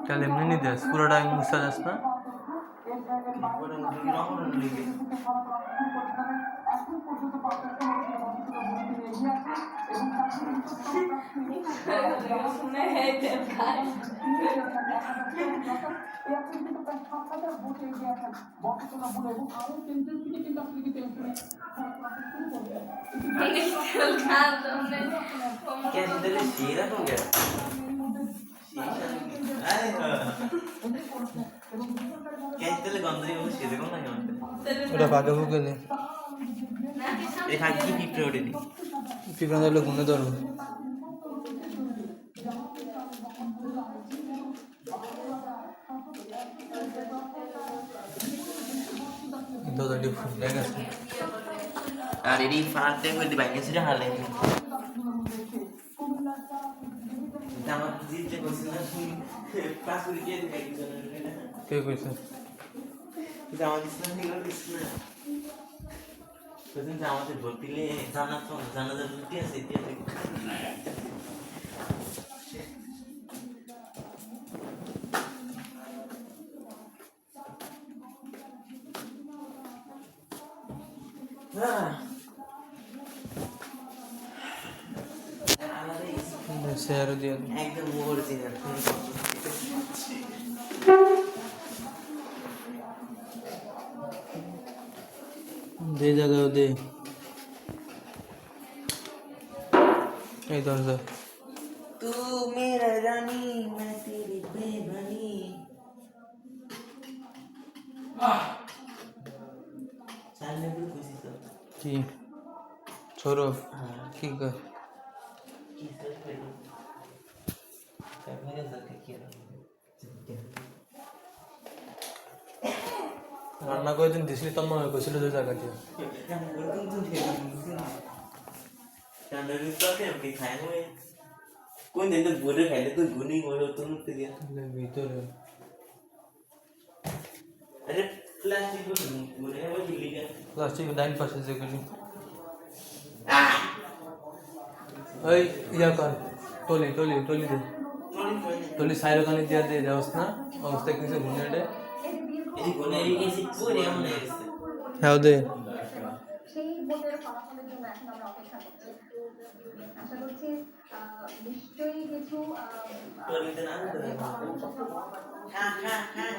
তাহলে এমনি নিতে আস পুরোটা মুছা যাস না ওটা ভাগে ভুগে দে পিঁপড়া ধরলে ঘুমে ধরবো আর এরই ফাঁড়তে করে দিবা গেছে হালে আমার জিতে করছিল পাস করে দিয়ে দিবে কে কইছে জামা দিস না নিগর দিস না সেদিন জামাতে ভর্তিলে জানাজা ভর্তি আছে শেয়ার দিয়ে একদম অরিজিনাল দে জায়গা দে এই দরজা तू मेरा रानी मैं तेरी बेबनी चलने भी खुशी तो কি छोरो কি कर রান্না করে দিন দিছিলি তো মনে করছিল যে জায়গা দিয়ে কোন দিন তো বলে খাইলে তো গুনি বলে তো নুতে দিয়া ভিতরে আরে প্লাস্টিক বলে হবে দিল্লি কে প্লাস্টিক ডাইন পাশে যেগুলি ওই ইয়া কর টলি টলি টলি দে টলি সাইড ওখানে দিয়া দিয়ে যাওস না অবস্থা কিছু ঘুরে এই গুনে এই গেছি পুরো এমন হয়ে গেছে হ্যাঁ দে সেই ভোটের ফলাফলের জন্য এখন আমরা অপেক্ষা করছি আশা করছি নিশ্চয়ই কিছু হ্যাঁ